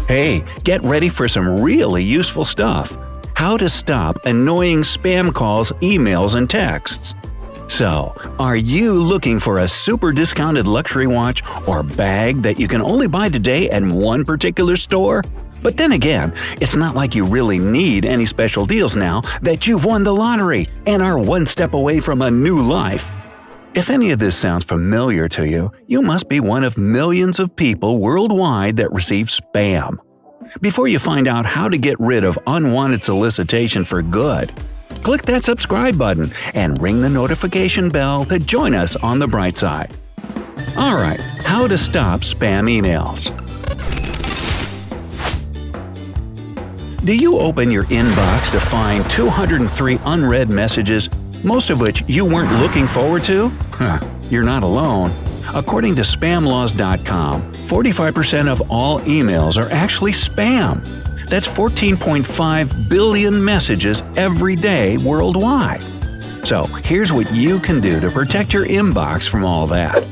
Hey, get ready for some really useful stuff. How to stop annoying spam calls, emails, and texts. So, are you looking for a super discounted luxury watch or bag that you can only buy today at one particular store? But then again, it's not like you really need any special deals now that you've won the lottery and are one step away from a new life. If any of this sounds familiar to you, you must be one of millions of people worldwide that receive spam. Before you find out how to get rid of unwanted solicitation for good, click that subscribe button and ring the notification bell to join us on the bright side. Alright, how to stop spam emails. Do you open your inbox to find 203 unread messages, most of which you weren't looking forward to? You're not alone. According to spamlaws.com, 45% of all emails are actually spam. That's 14.5 billion messages every day worldwide. So here's what you can do to protect your inbox from all that.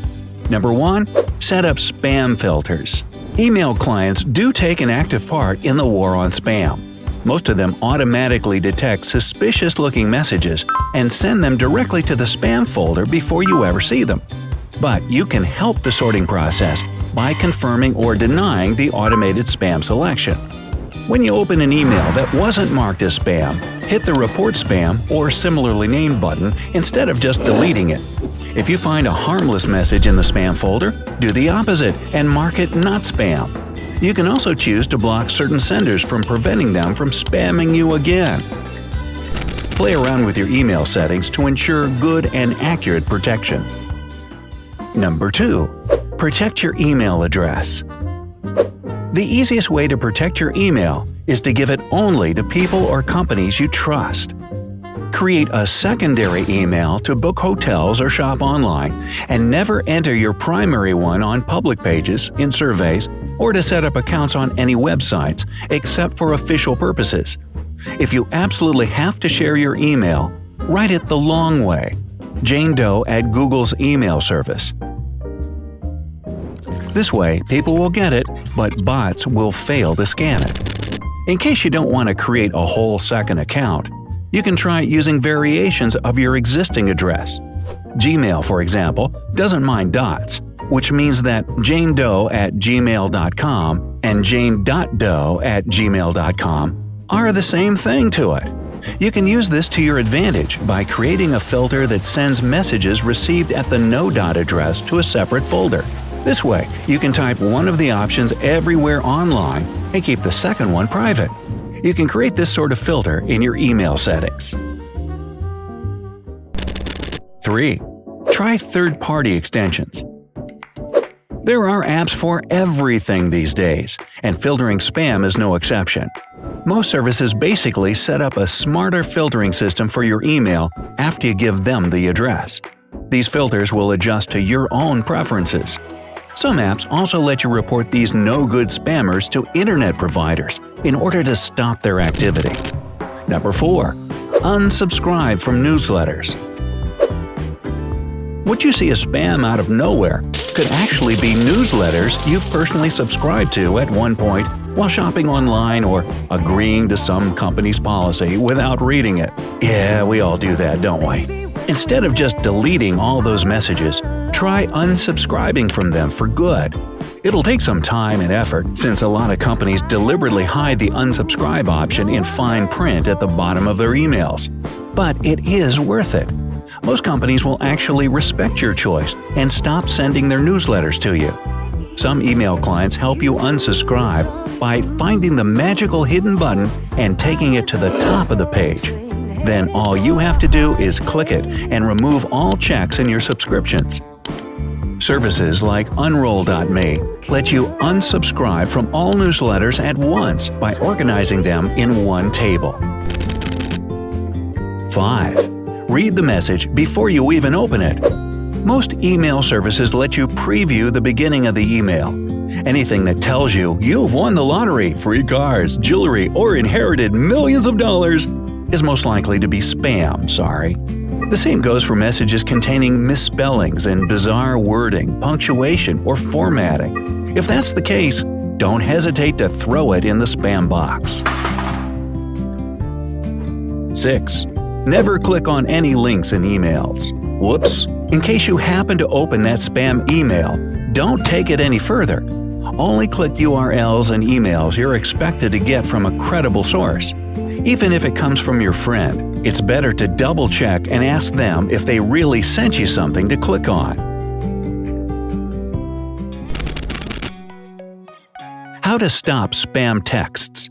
Number 1. Set up spam filters. Email clients do take an active part in the war on spam. Most of them automatically detect suspicious-looking messages and send them directly to the spam folder before you ever see them. But you can help the sorting process by confirming or denying the automated spam selection. When you open an email that wasn't marked as spam, hit the Report Spam or similarly named button instead of just deleting it. If you find a harmless message in the spam folder, do the opposite and mark it not spam. You can also choose to block certain senders from preventing them from spamming you again. Play around with your email settings to ensure good and accurate protection. Number 2. Protect your email address. The easiest way to protect your email is to give it only to people or companies you trust. Create a secondary email to book hotels or shop online, and never enter your primary one on public pages, in surveys, or to set up accounts on any websites, except for official purposes. If you absolutely have to share your email, write it the long way. Jane Doe at Google's email service. This way, people will get it, but bots will fail to scan it. In case you don't want to create a whole second account, you can try using variations of your existing address. Gmail, for example, doesn't mind dots, which means that janedoe@gmail.com and jane.doe@gmail.com are the same thing to it. You can use this to your advantage by creating a filter that sends messages received at the no dot address to a separate folder. This way, you can type one of the options everywhere online and keep the second one private. You can create this sort of filter in your email settings. 3. Try third-party extensions. There are apps for everything these days, and filtering spam is no exception. Most services basically set up a smarter filtering system for your email after you give them the address. These filters will adjust to your own preferences. Some apps also let you report these no-good spammers to internet providers in order to stop their activity. Number 4. Unsubscribe from newsletters. What you see as spam out of nowhere could actually be newsletters you've personally subscribed to at one point while shopping online or agreeing to some company's policy without reading it. Yeah, we all do that, don't we? Instead of just deleting all those messages, try unsubscribing from them for good. It'll take some time and effort since a lot of companies deliberately hide the unsubscribe option in fine print at the bottom of their emails. But it is worth it. Most companies will actually respect your choice and stop sending their newsletters to you. Some email clients help you unsubscribe by finding the magical hidden button and taking it to the top of the page. Then all you have to do is click it and remove all checks in your subscriptions. Services like Unroll.me let you unsubscribe from all newsletters at once by organizing them in one table. 5. Read the message before you even open it. Most email services let you preview the beginning of the email. Anything that tells you you've won the lottery, free cars, jewelry, or inherited millions of dollars is most likely to be spam, sorry. The same goes for messages containing misspellings and bizarre wording, punctuation, or formatting. If that's the case, don't hesitate to throw it in the spam box. 6. Never click on any links in emails. Whoops! In case you happen to open that spam email, don't take it any further. Only click URLs and emails you're expected to get from a credible source. Even if it comes from your friend, it's better to double-check and ask them if they really sent you something to click on. How to stop spam texts.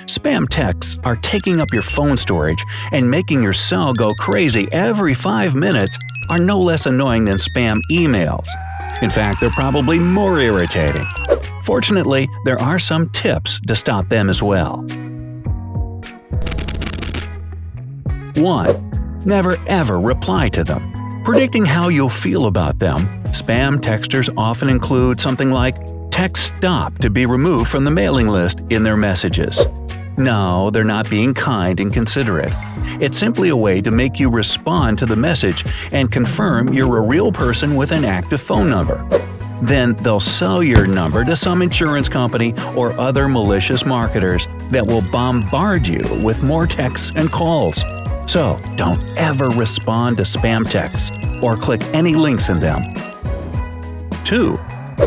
Spam texts are taking up your phone storage and making your cell go crazy every 5 minutes are no less annoying than spam emails. In fact, they're probably more irritating. Fortunately, there are some tips to stop them as well. 1. Never ever reply to them. Predicting how you'll feel about them, spam texters often include something like "text stop to be removed from the mailing list" in their messages. No, they're not being kind and considerate. It's simply a way to make you respond to the message and confirm you're a real person with an active phone number. Then they'll sell your number to some insurance company or other malicious marketers that will bombard you with more texts and calls. So don't ever respond to spam texts or click any links in them. 2.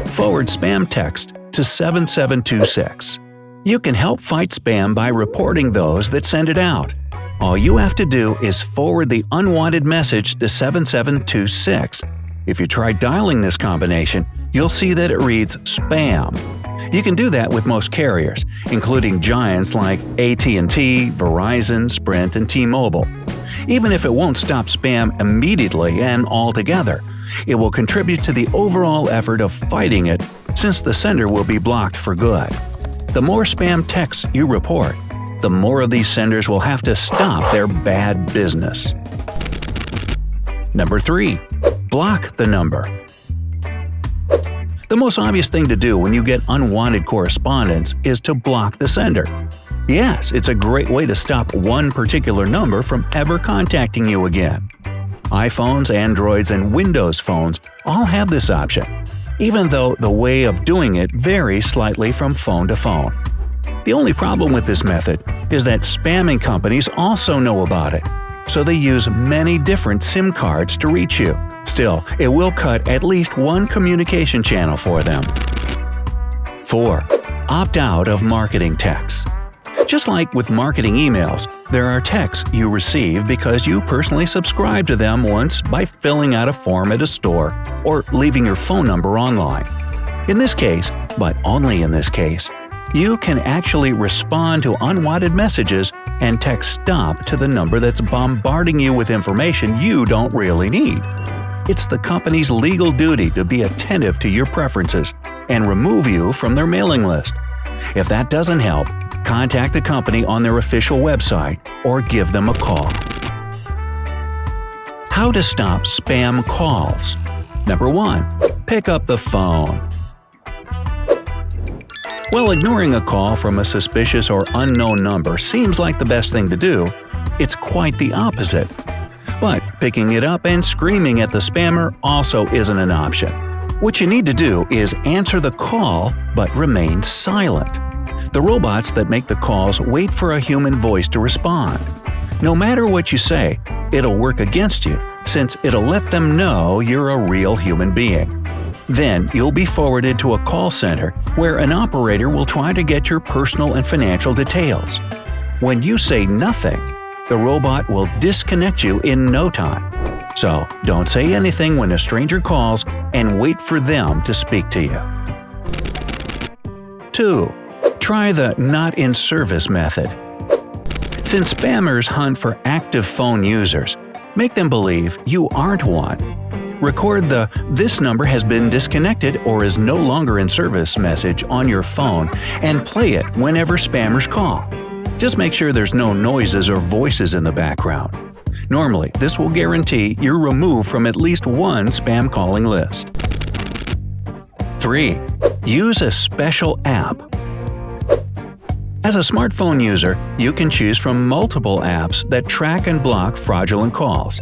Forward spam text to 7726. You can help fight spam by reporting those that send it out. All you have to do is forward the unwanted message to 7726. If you try dialing this combination, you'll see that it reads spam. You can do that with most carriers, including giants like AT&T, Verizon, Sprint, and T-Mobile. Even if it won't stop spam immediately and altogether, it will contribute to the overall effort of fighting it since the sender will be blocked for good. The more spam texts you report, the more of these senders will have to stop their bad business. Number 3. Block the number. The most obvious thing to do when you get unwanted correspondence is to block the sender. Yes, it's a great way to stop one particular number from ever contacting you again. iPhones, Androids, and Windows phones all have this option, even though the way of doing it varies slightly from phone to phone. The only problem with this method is that spamming companies also know about it, so they use many different SIM cards to reach you. Still, it will cut at least one communication channel for them. 4. Opt out of marketing texts. Just like with marketing emails, there are texts you receive because you personally subscribe to them once by filling out a form at a store or leaving your phone number online. In this case, but only in this case, you can actually respond to unwanted messages and text stop to the number that's bombarding you with information you don't really need. It's the company's legal duty to be attentive to your preferences and remove you from their mailing list. If that doesn't help, contact the company on their official website or give them a call. How to stop spam calls. Number 1. Pick up the phone. While ignoring a call from a suspicious or unknown number seems like the best thing to do, it's quite the opposite. But picking it up and screaming at the spammer also isn't an option. What you need to do is answer the call but remain silent. The robots that make the calls wait for a human voice to respond. No matter what you say, it'll work against you, since it'll let them know you're a real human being. Then you'll be forwarded to a call center where an operator will try to get your personal and financial details. When you say nothing, the robot will disconnect you in no time. So don't say anything when a stranger calls and wait for them to speak to you. 2. Try the not in service method. Since spammers hunt for active phone users, make them believe you aren't one. Record the "this number has been disconnected or is no longer in service" message on your phone and play it whenever spammers call. Just make sure there's no noises or voices in the background. Normally, this will guarantee you're removed from at least one spam calling list. 3. Use a special app. As a smartphone user, you can choose from multiple apps that track and block fraudulent calls.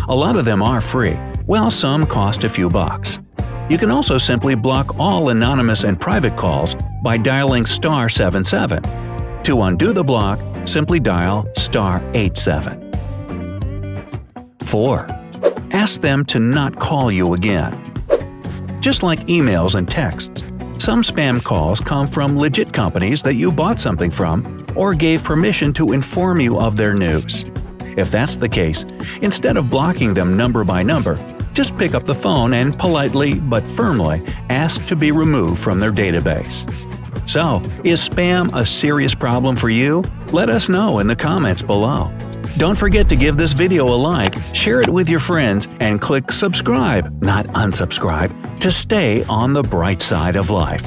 A lot of them are free, while some cost a few bucks. You can also simply block all anonymous and private calls by dialing *77. To undo the block, simply dial *87. 4. Ask them to not call you again. Just like emails and texts, some spam calls come from legit companies that you bought something from or gave permission to inform you of their news. If that's the case, instead of blocking them number by number, just pick up the phone and politely but firmly ask to be removed from their database. So, is spam a serious problem for you? Let us know in the comments below. Don't forget to give this video a like, share it with your friends, and click subscribe, not unsubscribe, to stay on the bright side of life.